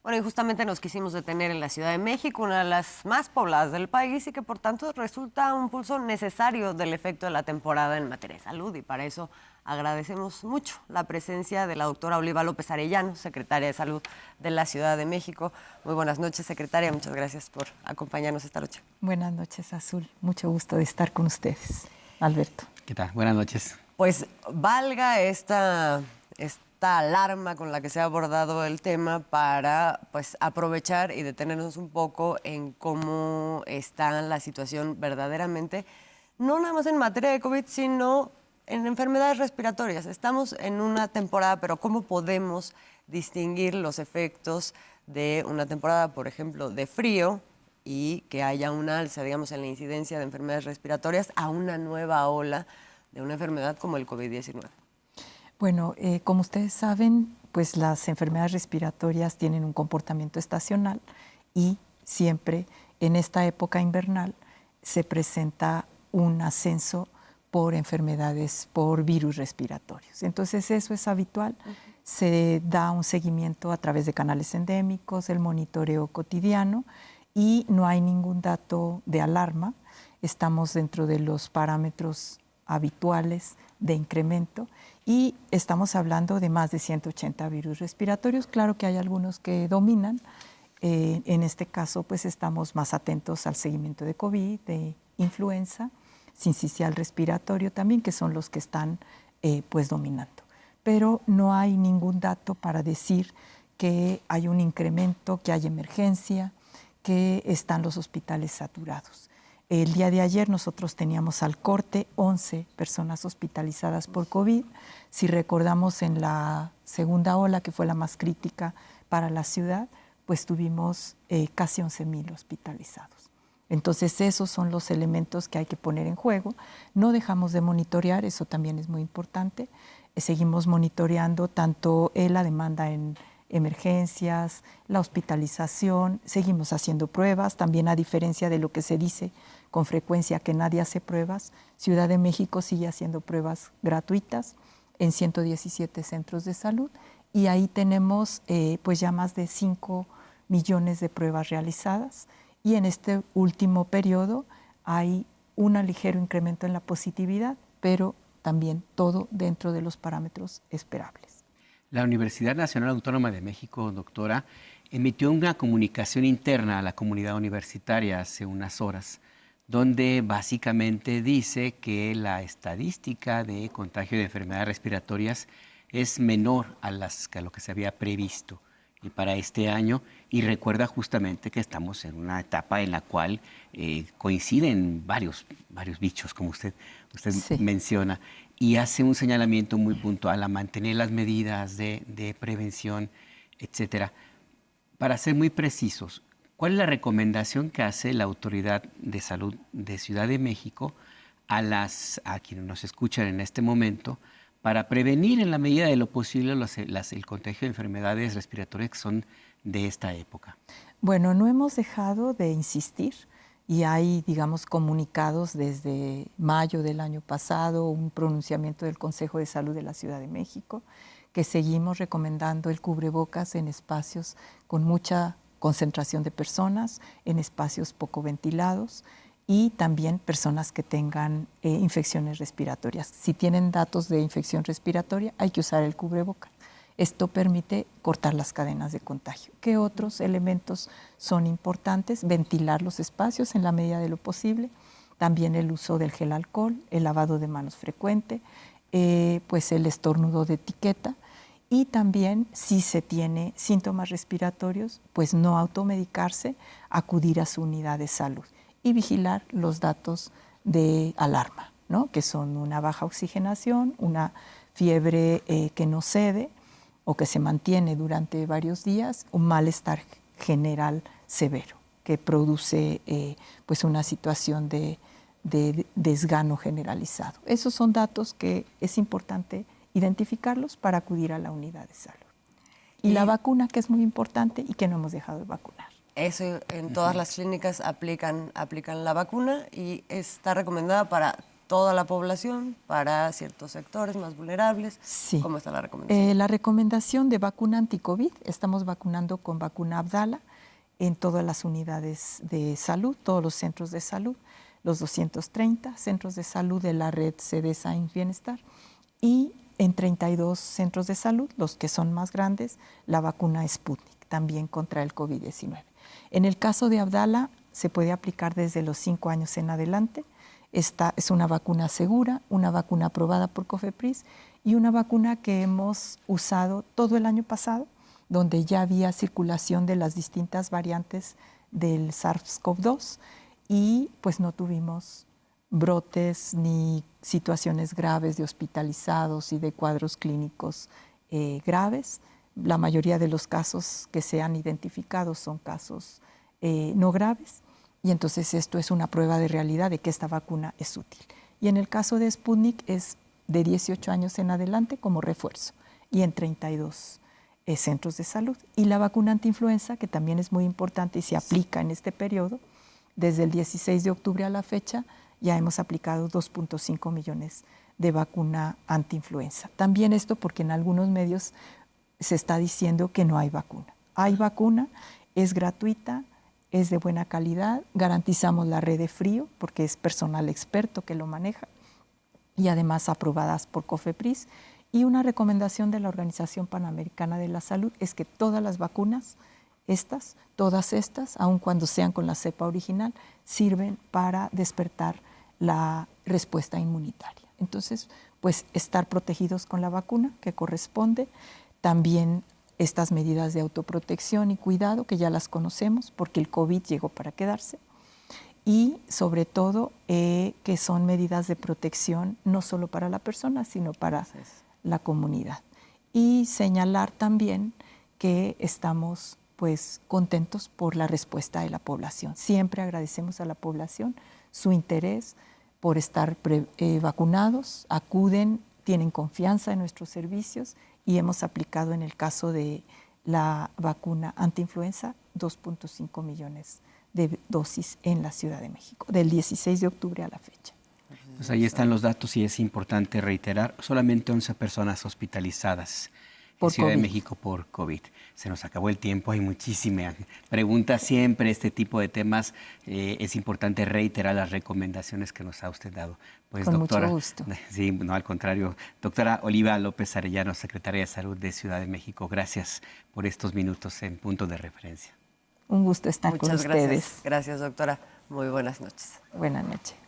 Bueno, y justamente nos quisimos detener en la Ciudad de México, una de las más pobladas del país y que por tanto resulta un pulso necesario del efecto de la temporada en materia de salud. Y para eso agradecemos mucho la presencia de la doctora Oliva López Arellano, secretaria de Salud de la Ciudad de México. Muy buenas noches, secretaria. Muchas gracias por acompañarnos esta noche. Buenas noches, Azul. Mucho gusto de estar con ustedes. Alberto. ¿Qué tal? Buenas noches. Pues valga esta alarma con la que se ha abordado el tema para pues aprovechar y detenernos un poco en cómo está la situación verdaderamente, no nada más en materia de COVID, sino en enfermedades respiratorias. Estamos en una temporada, pero ¿cómo podemos distinguir los efectos de una temporada, por ejemplo, de frío y que haya una alza, digamos, en la incidencia de enfermedades respiratorias a una nueva ola de una enfermedad como el COVID-19? Bueno, como ustedes saben, pues las enfermedades respiratorias tienen un comportamiento estacional y siempre en esta época invernal se presenta un ascenso por enfermedades, por virus respiratorios. Entonces eso es habitual. Se da un seguimiento a través de canales endémicos, el monitoreo cotidiano y no hay ningún dato de alarma. Estamos dentro de los parámetros habituales de incremento y estamos hablando de más de 180 virus respiratorios. Claro que hay algunos que dominan. En este caso, pues estamos más atentos al seguimiento de COVID, de influenza, sincicial respiratorio también, que son los que están pues dominando. Pero no hay ningún dato para decir que hay un incremento, que hay emergencia, que están los hospitales saturados. El día de ayer nosotros teníamos al corte 11 personas hospitalizadas por COVID. Si recordamos en la segunda ola, que fue la más crítica para la ciudad, pues tuvimos casi 11,000 hospitalizados. Entonces esos son los elementos que hay que poner en juego. No dejamos de monitorear, eso también es muy importante. Seguimos monitoreando tanto la demanda en emergencias, la hospitalización, seguimos haciendo pruebas, también a diferencia de lo que se dice con frecuencia que nadie hace pruebas, Ciudad de México sigue haciendo pruebas gratuitas en 117 centros de salud y ahí tenemos pues ya más de 5 millones de pruebas realizadas y en este último periodo hay un ligero incremento en la positividad, pero también todo dentro de los parámetros esperables. La Universidad Nacional Autónoma de México, doctora, emitió una comunicación interna a la comunidad universitaria hace unas horas, donde básicamente dice que la estadística de contagio de enfermedades respiratorias es menor a lo que se había previsto y para este año, y recuerda justamente que estamos en una etapa en la cual coinciden varios bichos, como usted sí menciona, y hace un señalamiento muy puntual a mantener las medidas de prevención, etcétera. Para ser muy precisos, ¿cuál es la recomendación que hace la Autoridad de Salud de Ciudad de México a quienes nos escuchan en este momento para prevenir en la medida de lo posible el contagio de enfermedades respiratorias que son de esta época? Bueno, no hemos dejado de insistir y hay, digamos, comunicados desde mayo del año pasado, un pronunciamiento del Consejo de Salud de la Ciudad de México, que seguimos recomendando el cubrebocas en espacios con mucha concentración de personas, en espacios poco ventilados y también personas que tengan infecciones respiratorias. Si tienen datos de infección respiratoria, hay que usar el cubrebocas. Esto permite cortar las cadenas de contagio. ¿Qué otros elementos son importantes? Ventilar los espacios en la medida de lo posible, también el uso del gel alcohol, el lavado de manos frecuente, pues el estornudo de etiqueta. Y también, si se tiene síntomas respiratorios, pues no automedicarse, acudir a su unidad de salud y vigilar los datos de alarma, ¿no? Que son una baja oxigenación, una fiebre que no cede o que se mantiene durante varios días, un malestar general severo que produce pues una situación de desgano generalizado. Esos son datos que es importante identificarlos para acudir a la unidad de salud. Y la vacuna, que es muy importante y que no hemos dejado de vacunar. Eso en todas las clínicas aplican la vacuna y está recomendada para toda la población, para ciertos sectores más vulnerables? Sí. ¿Cómo está la recomendación? La recomendación de vacuna anti-COVID, estamos vacunando con vacuna Abdala en todas las unidades de salud, todos los centros de salud, los 230 centros de salud de la red CDSA Bienestar, y en 32 centros de salud, los que son más grandes, la vacuna Sputnik, también contra el COVID-19. En el caso de Abdala, se puede aplicar desde los 5 años en adelante. Esta es una vacuna segura, una vacuna aprobada por COFEPRIS y una vacuna que hemos usado todo el año pasado, donde ya había circulación de las distintas variantes del SARS-CoV-2 y pues no tuvimos brotes ni situaciones graves de hospitalizados y de cuadros clínicos graves. La mayoría de los casos que se han identificado son casos no graves, y entonces esto es una prueba de realidad de que esta vacuna es útil. Y en el caso de Sputnik es de 18 años en adelante como refuerzo, y en 32 centros de salud. Y la vacuna antiinfluenza, que también es muy importante y se aplica en este periodo, desde el 16 de octubre a la fecha ya hemos aplicado 2.5 millones de vacuna antiinfluenza. También esto porque en algunos medios se está diciendo que no hay vacuna. Hay vacuna, es gratuita, es de buena calidad, garantizamos la red de frío porque es personal experto que lo maneja y además aprobadas por COFEPRIS. Y una recomendación de la Organización Panamericana de la Salud es que todas las vacunas, todas estas, aun cuando sean con la cepa original, sirven para despertar la respuesta inmunitaria. Entonces, pues estar protegidos con la vacuna que corresponde, también estas medidas de autoprotección y cuidado que ya las conocemos porque el COVID llegó para quedarse, y sobre todo que son medidas de protección no solo para la persona, sino para la comunidad. Y señalar también que estamos pues contentos por la respuesta de la población. Siempre agradecemos a la población su interés por estar vacunados, acuden, tienen confianza en nuestros servicios, y hemos aplicado en el caso de la vacuna antiinfluenza 2.5 millones de dosis en la Ciudad de México, del 16 de octubre a la fecha. Pues ahí están los datos y es importante reiterar, solamente 11 personas hospitalizadas en Ciudad de México por COVID. Se nos acabó el tiempo, hay muchísimas preguntas siempre, este tipo de temas. Es importante reiterar las recomendaciones que nos ha usted dado. Pues, con doctora, mucho gusto. Sí, no, al contrario. Doctora Oliva López Arellano, Secretaria de Salud de Ciudad de México, gracias por estos minutos en Punto de Referencia. Un gusto estar con ustedes. Muchas gracias. Gracias, doctora. Muy buenas noches. Buenas noches.